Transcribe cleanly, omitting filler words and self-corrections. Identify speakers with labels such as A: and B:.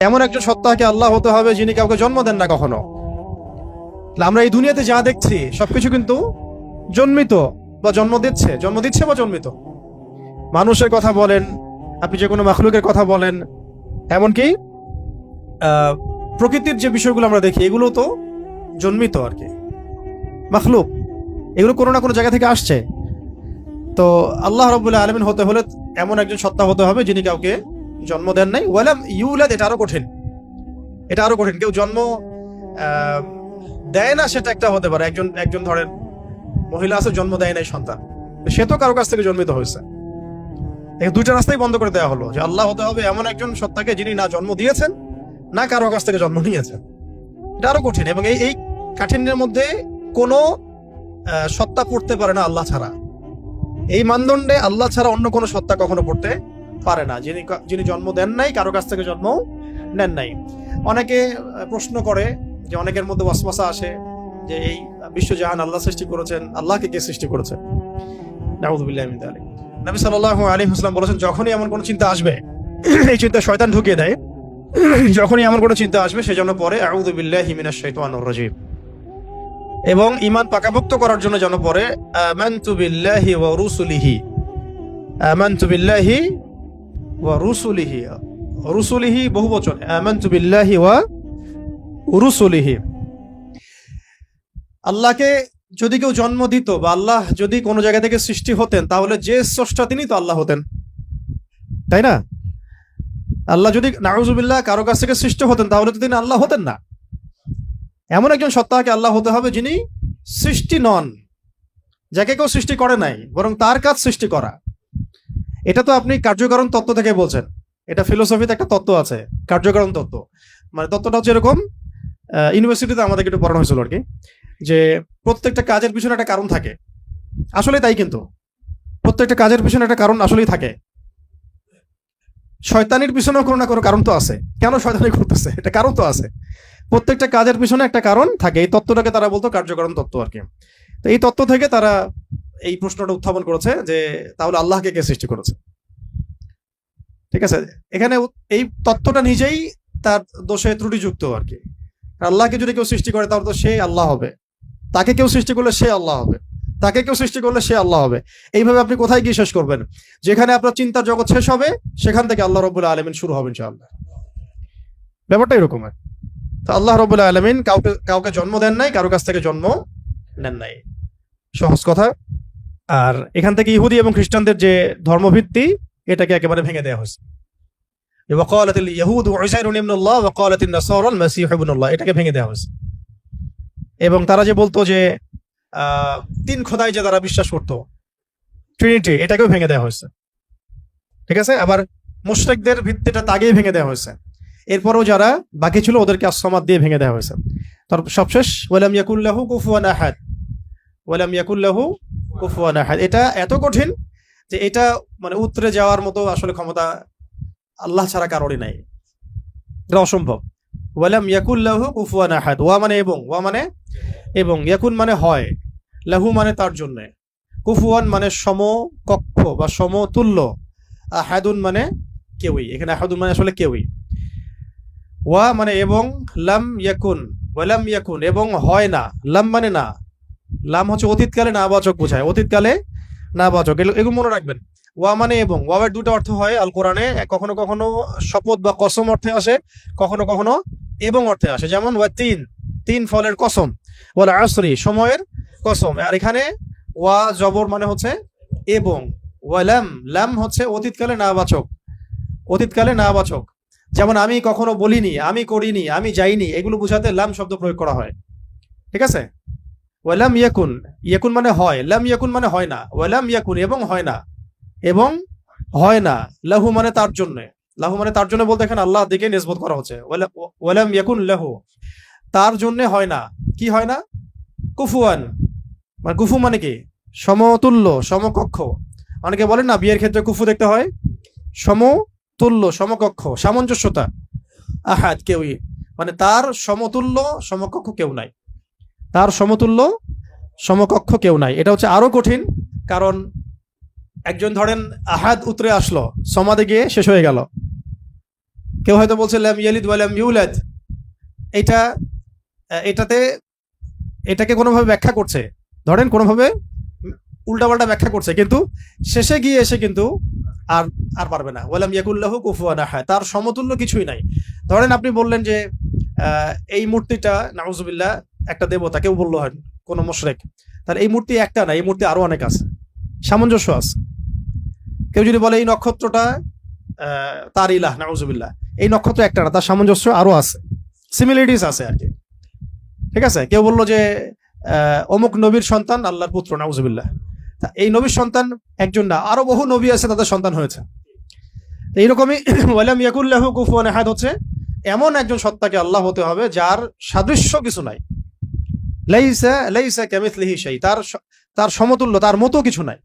A: এমন একজন সত্তাকে আল্লাহ হতে হবে যিনি কাউকে জন্ম দেন না কখনো। আমরা এই দুনিয়াতে যা দেখছি সবকিছু কিন্তু জন্মিত বা জন্ম দিচ্ছে বা জন্মিত। মানুষের কথা বলেন, আপনি যে কোনো মাখলুকের কথা বলেন, এমনকি প্রকৃতির যে বিষয়গুলো আমরা দেখি এগুলো তো জন্মিত আর কি, মাখলুক, এগুলো কোনো না কোনো জায়গা থেকে আসছে। তো আল্লাহ রাব্বুল আলামিন হতে হলে এমন একজন সত্তা হতে হবে যিনি কাউকে জন্ম দেন নাই। ওয়ালাম ইউলাদ, এটা আরো কঠিন, কেউ জন্ম দেয় না সেটা একটা হতে পারে। একজন ধরেন মহিলা আছে, জন্ম দেয় নাই সন্তান, সে তো কারো কাছ থেকে জন্মিত হয়েছে। দুইটা রাস্তাই বন্ধ করে দেওয়া হলো যে আল্লাহ হতে হবে এমন একজন সত্তাকে যিনি না জন্ম দিয়েছেন না কারো কাছ থেকে জন্ম নিয়েছেন। এটা আরো কঠিন, এবং এই কাঠিন্যের মধ্যে কোনো সত্তা পড়তে পারে না আল্লাহ ছাড়া। এই মানদণ্ডে আল্লাহ ছাড়া অন্য কোনো সত্তা কখনো পড়তে পারে না, যিনি জন্ম দেন নাই, কারো কাছ থেকে জন্ম নেন নাই। অনেকে প্রশ্ন করে যে, অনেকের মধ্যে ওয়াসওয়াসা আসে যে এই বিশ্বজাহান আল্লাহ সৃষ্টি করেছেন, আল্লাহকে কে সৃষ্টি করেছেন? নাউযুবিল্লাহি মিন যালিক। নবী সাল্লাল্লাহু আলাইহি ওয়াসাল্লাম বলেছেন, যখনই এমন কোনো চিন্তা আসবে, এই চিন্তা শয়তান ঢুকিয়ে দেয়, যখনই এমন কোনো চিন্তা আসবে সেজন্য পরে আউযু বিল্লাহি মিনাশ শাইতানির রাজিম, এবং ঈমান পাকাপোক্ত করার জন্য যেন পরে আমানতু বিল্লাহি ওয়া রুসুলিহি, আমানতু বিল্লাহি ওয়া রুসুলিহি, রুসুলিহি বহুবচন, আমানতু বিল্লাহি ওয়া রুসুলিহি। আল্লাহকে যদি কেউ জন্ম দিত বা আল্লাহ যদি কোনো জায়গা থেকে সৃষ্টি হতেন, তাহলে যে স্রষ্টা তিনি তো আল্লাহ হতেন, তাই না? আল্লাহ যদি নাউযুবিল্লাহ কারো কাছ থেকে সৃষ্টি হতেন তাহলে তো তিনি আল্লাহ হতেন না। এমন একজন সত্তাকে আল্লাহ হতে হবে যিনি সৃষ্টি নন, যাকে কেউ সৃষ্টি করে নাই, বরং তার কাজ সৃষ্টি করা। এটা তো আপনি কার্যকারণ তত্ত্ব থেকে বলছেন, এটা ফিলোসফিতে একটা তত্ত্ব আছে, কার্যকারণ তত্ত্ব। মানে তত্ত্বটা হচ্ছে এরকম, ইউনিভার্সিটিতে আমাদেরকে একটু পড়ানো হয়েছিল আর কি, যে প্রত্যেকটা কাজের পিছনে একটা কারণ থাকে। আসলে তাই, কিন্তু প্রত্যেকটা কাজের পিছনে একটা কারণ আসলেই থাকে। শয়তানির পিছনেও কোনো না কোনো কারণ তো আছে, কেন শয়তানি করতেছে এটা কারণ তো আছে। প্রত্যেকটা কাজের পিছনে একটা কারণ থাকে। এই তত্ত্বটাকে তারা বলতো কার্যকারণ তত্ত্ব আর কি। তো এই তত্ত্ব থেকে তারা এই প্রশ্নটা উত্থাপন করেছে যে তাহলে আল্লাহকে কে সৃষ্টি করেছে? ঠিক আছে, এখানে এই তত্ত্বটা নিজেই তার দোষে ত্রুটিযুক্ত আর কি। আল্লাহকে যদি কেউ সৃষ্টি করে তাহলে তো সে আল্লাহ হবে, তাকে কেউ সৃষ্টি করলে সে আল্লাহ হবে, তাকে কেউ সৃষ্টি করলে সে আল্লাহ হবে। এইভাবে আপনি কোথায় গিয়ে শেষ করবেন? যেখানে আপনার চিন্তার জগৎ শেষ হবে সেখান থেকে আল্লাহ রাব্বুল আলামিন শুরু হবে ইনশাআল্লাহ। ব্যাপারটা এরকম। তো আল্লাহ রাব্বুল আলামিন কাউকে জন্ম দেন নাই, কারো কাছ থেকে জন্ম নেন নাই, সহজ কথা। আর এখান থেকে ইহুদি এবং খ্রিস্টানদের যে ধর্মভিত্তি, এটাকে একেবারে ভেঙে দেওয়া হয়েছে। ওয়াকালাতিল ইয়াহুদ উযাইরুন ইবনুল্লাহ ওয়া ক্বালাতিন নাসারা আল মাসীহ ইবনুল্লাহ, এটাকে ভেঙে দেওয়া হয়েছে। এবং তারা যে বলতো যে তিন খোদাই যে তারা বিশ্বাস করতো, ট্রিনিটি, এটাকেও ভেঙে দেওয়া হয়েছে। ঠিক আছে, আবার মুশরিকদের ভিত্তিটা তাগেই ভেঙে দেওয়া হয়েছে। এরপরও যারা বাকি ছিল ওদেরকে আসমাদ দিয়ে ভেঙে দেওয়া হয়েছে। তার সবশেষ ওয়ালাম ইয়াকুল্লাহু কুফুয়ান আহাদ, ওয়ালাম ইয়াকুল্লাহু কুফুয়ান আহাদ। এটা এত কঠিন যে এটা মানে উত্তরে যাওয়ার মতো আসলে ক্ষমতা আল্লাহ ছাড়া কারোরই নাই, এটা অসম্ভব। ওয়ালাম ইয়াকুল্লাহু কুফুয়ান আহাদ, ওয়া মানে এবং, ওয়া মানে এবং, ইয়াকুন মানে হয়, লাহু মানে তার জন্য, কুফুয়ান মানে সমকক্ষ বা সমতুল্য, আহাদুন মানে কেউই। এখানে আহাদুন মানে আসলে কেউই। ওয়া মানে এবং, লাম ইয়াকুন, ওয়ালাম ইয়াকুন এবং হয় না, লাম মানে না, লাম হচ্ছে অতীতকালে নাবাচক বোঝায়, অতীতকালে নাবাচক, এগুলো মনে রাখবেন। ওয়া মানে এবং, ওয়াবের দুটো অর্থ হয় আল কোরআনে, কখনো কখনো শপথ বা কসম অর্থে আসে, কখনো কখনো এবং অর্থে আসে। যেমন ওয়া তিন ফলের কসম, ওয়াল আসরি সময়ের কসম। আর এখানে ওয়া জবর মানে হচ্ছে এবং, ওয়ালাম, লাম হচ্ছে অতীতকালে নাবাচক। যেমন আমি কখনো বলিনি, আমি করিনি, আমি যাইনি, এগুলো বোঝাতে লাম শব্দ প্রয়োগ করা হয়। ঠিক আছে, ওয়ালাম ইয়াকুন, ইয়াকুন মানে হয়, লাম ইয়াকুন মানে হয় না, ওয়ালাম ইয়াকুন এবং হয় না, এবং হয় না, লাহু মানে তার জন্য, লাহু মানে তার জন্য বলতে এখানে আল্লাহ দিকে নিসবত করা হচ্ছে। ওয়ালাম ইয়াকুন লাহু, তার জন্য হয় না, কি হয় না? কুফুয়ান, মানে কুফু মানে কি? সমতুল্য, সমকক্ষ। অনেকে বলেন না বিয়ের ক্ষেত্রে কুফু দেখতে হয়, সমতুল্য, সমকক্ষ, সামঞ্জস্যতা। আহাদ কেউই, মানে তার সমতুল্য সমকক্ষ কেউ নাই, তার সমতুল্য সমকক্ষ কেউ নাই। এটা হচ্ছে আরো কঠিন, কারণ একজন ধরেন আহাদ উতরে আসলো, সমাদে গিয়ে শেষ হয়ে গেল, কেউ হয়তো বলছে লাম ইয়ালিদ ওয়া লাম ইউলাদ, এটা এটাতে এটাকে কোনোভাবে ব্যাখ্যা করছে, ধরেন কোনোভাবে উল্টাপাল্টা ব্যাখ্যা করছে, কিন্তু শেষে গিয়ে এসে কিন্তু আর আর পারবে না। ওয়ালাম ইয়াকুল্লাহু কুফুয়ান আহাদ, তার সমতুল্য কিছুই নাই। ধরেন আপনি বললেন যে এই মূর্তিটা নাউজুবিল্লাহ একটা দেবতা, কেউ বললো হয় কোনো মুশরিক, তাহলে এই মূর্তি একটা না, এই মূর্তি আরো অনেক আছে, সামঞ্জস্য আছে। কেউ যদি বলে এই নক্ষত্রটা তার ইলাহ, নাউজুবিল্লাহ, এই নক্ষত্র একটা না, তার সামঞ্জস্য আরো আছে, সিমিলারিটিস আছে আর কি। ঠিক আছে, কেউ বললো যে অমুক নবীর সন্তান আল্লাহর পুত্র, নাউজুবিল্লাহ, এই নবীর সন্তান একজন না, আরো বহু নবী আছে তাদের সন্তান হয়েছে। এইরকমই ওয়ালাম ইয়াকুল্লাহু কুফুয়ান আহাদ হচ্ছে এমন একজন সত্তাকে আল্লাহ হতে হবে যার সাদৃশ্য কিছু নাই, লাইসা লাইসা কামিসলিহি শাই, তার সমতুল্য, তার মতো কিছু নাই।